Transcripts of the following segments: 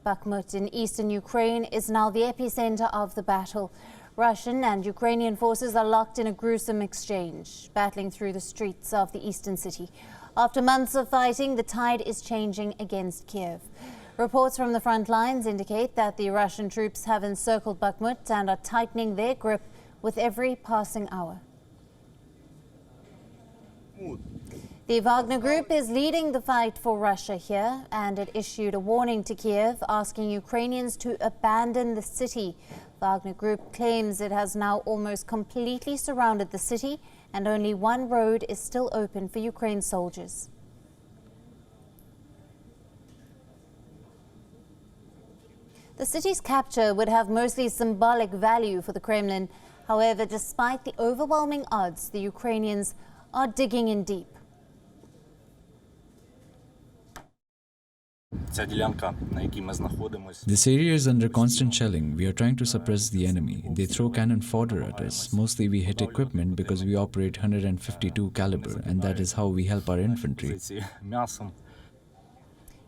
Bakhmut in eastern Ukraine is now the epicenter of the battle. Russian and Ukrainian forces are locked in a gruesome exchange, battling through the streets of the eastern city. After months of fighting, the tide is changing against Kiev. Reports from the front lines indicate that the Russian troops have encircled Bakhmut and are tightening their grip with every passing hour. The Wagner group is leading the fight for Russia here, and it issued a warning to Kiev asking Ukrainians to abandon the city. Wagner group claims it has now almost completely surrounded the city, and only one road is still open for Ukraine's soldiers. The city's capture would have mostly symbolic value for the Kremlin. However, despite the overwhelming odds, the Ukrainians are digging in deep. This area is under constant shelling. We are trying to suppress the enemy. They throw cannon fodder at us. Mostly we hit equipment because we operate 152 caliber, and that is how we help our infantry.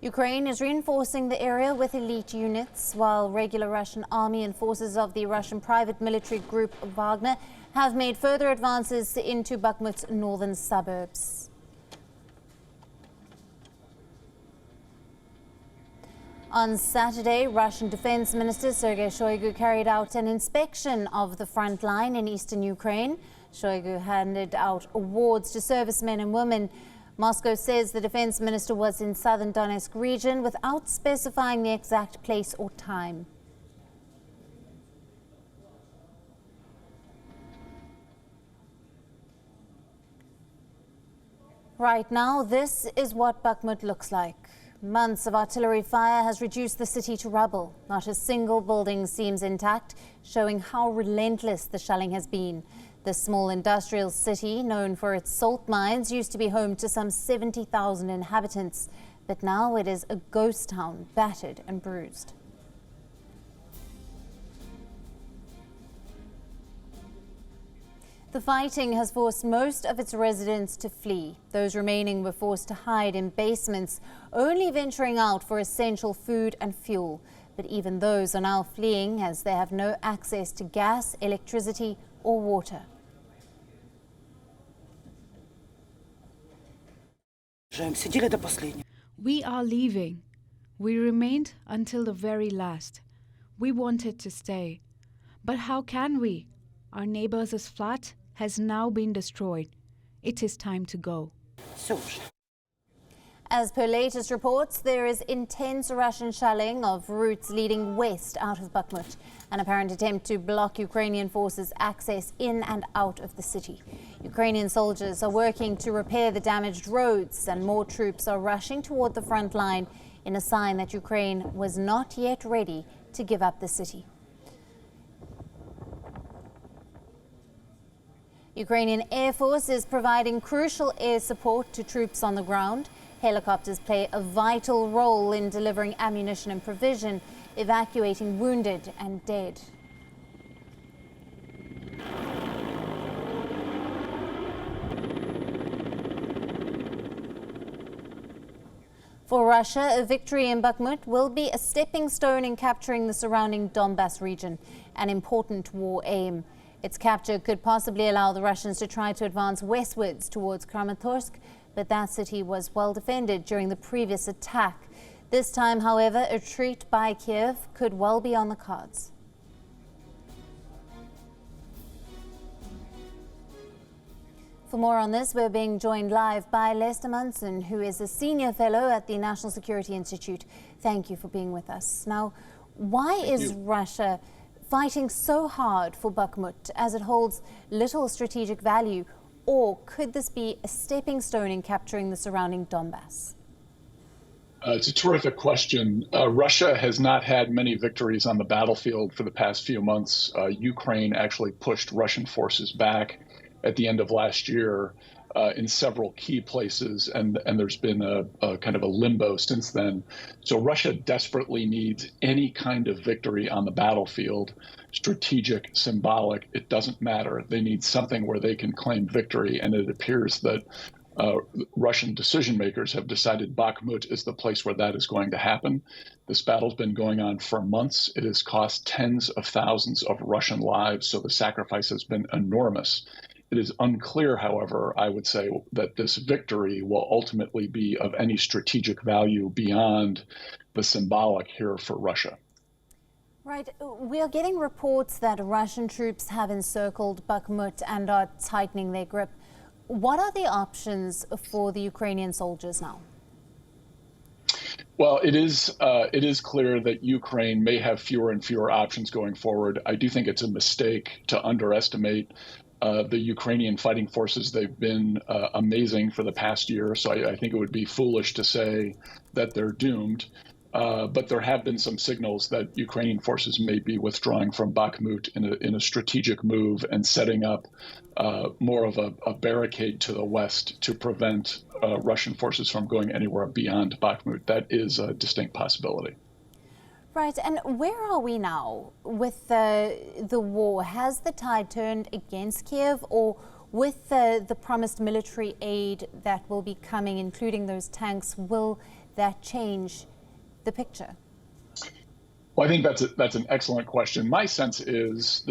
Ukraine is reinforcing the area with elite units, while regular Russian army and forces of the Russian private military group Wagner have made further advances into Bakhmut's northern suburbs. On Saturday, Russian Defense Minister Sergei Shoigu carried out an inspection of the front line in eastern Ukraine. Shoigu handed out awards to servicemen and women. Moscow says the defense minister was in southern Donetsk region without specifying the exact place or time. Right now, this is what Bakhmut looks like. Months of artillery fire has reduced the city to rubble. Not a single building seems intact, showing how relentless the shelling has been. This small industrial city, known for its salt mines, used to be home to some 70,000 inhabitants, but now it is a ghost town, battered and bruised. The fighting has forced most of its residents to flee. Those remaining were forced to hide in basements, only venturing out for essential food and fuel. But even those are now fleeing as they have no access to gas, electricity or water. We are leaving. We remained until the very last. We wanted to stay. But how can we? Our neighbors' flat has now been destroyed. It is time to go. As per latest reports, there is intense Russian shelling of routes leading west out of Bakhmut, an apparent attempt to block Ukrainian forces' access in and out of the city. Ukrainian soldiers are working to repair the damaged roads, and more troops are rushing toward the front line in a sign that Ukraine was not yet ready to give up the city. Ukrainian Air Force is providing crucial air support to troops on the ground. Helicopters play a vital role in delivering ammunition and provision, evacuating wounded and dead. For Russia, a victory in Bakhmut will be a stepping stone in capturing the surrounding Donbas region, an important war aim. Its capture could possibly allow the Russians to try to advance westwards towards Kramatorsk, but that city was well defended during the previous attack. This time, however, a retreat by Kiev could well be on the cards. For more on this, we're being joined live by Lester Munson, who is a senior fellow at the National Security Institute. Thank you for being with us. Now, why is Russia fighting so hard for Bakhmut, as it holds little strategic value? Or could this be a stepping stone in capturing the surrounding Donbass? It's a terrific question. Russia has not had many victories on the battlefield for the past few months. Ukraine actually pushed Russian forces back at the end of last year in several key places, and there's been a kind of a limbo since then. So Russia desperately needs any kind of victory on the battlefield, strategic, symbolic, it doesn't matter. They need something where they can claim victory, and it appears that Russian decision makers have decided Bakhmut is the place where that is going to happen. This battle's been going on for months. It has cost tens of thousands of Russian lives, so the sacrifice has been enormous. It is unclear, however, I would say, that this victory will ultimately be of any strategic value beyond the symbolic here for Russia. Right. We are getting reports that Russian troops have encircled Bakhmut and are tightening their grip. What are the options for the Ukrainian soldiers now? Well, it is clear that Ukraine may have fewer and fewer options going forward. I do think it's a mistake to underestimate the Ukrainian fighting forces. They've been amazing for the past year, so I think it would be foolish to say that they're doomed. But there have been some signals that Ukrainian forces may be withdrawing from Bakhmut in a strategic move and setting up more of a barricade to the west to prevent Russian forces from going anywhere beyond Bakhmut. That is a distinct possibility. Right, and where are we now with the war? Has the tide turned against Kiev, or with the promised military aid that will be coming, including those tanks, will that change the picture? Well, I think that's an excellent question. My sense is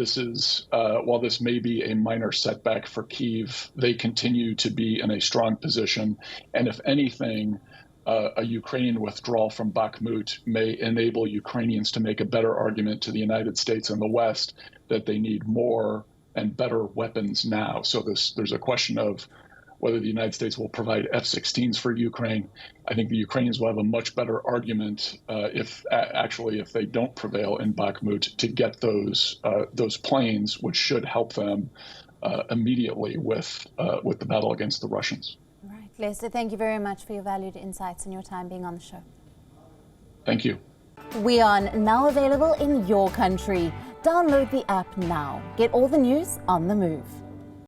while this may be a minor setback for Kyiv, they continue to be in a strong position, and if anything, a Ukrainian withdrawal from Bakhmut may enable Ukrainians to make a better argument to the United States and the West that they need more and better weapons now. So there's a question of whether the United States will provide F-16s for Ukraine. I think the Ukrainians will have a much better argument if they don't prevail in Bakhmut to get those planes, which should help them immediately with the battle against the Russians. Right, Lester, thank you very much for your valued insights and your time being on the show. Thank you. WION, now available in your country. Download the app now. Get all the news on the move.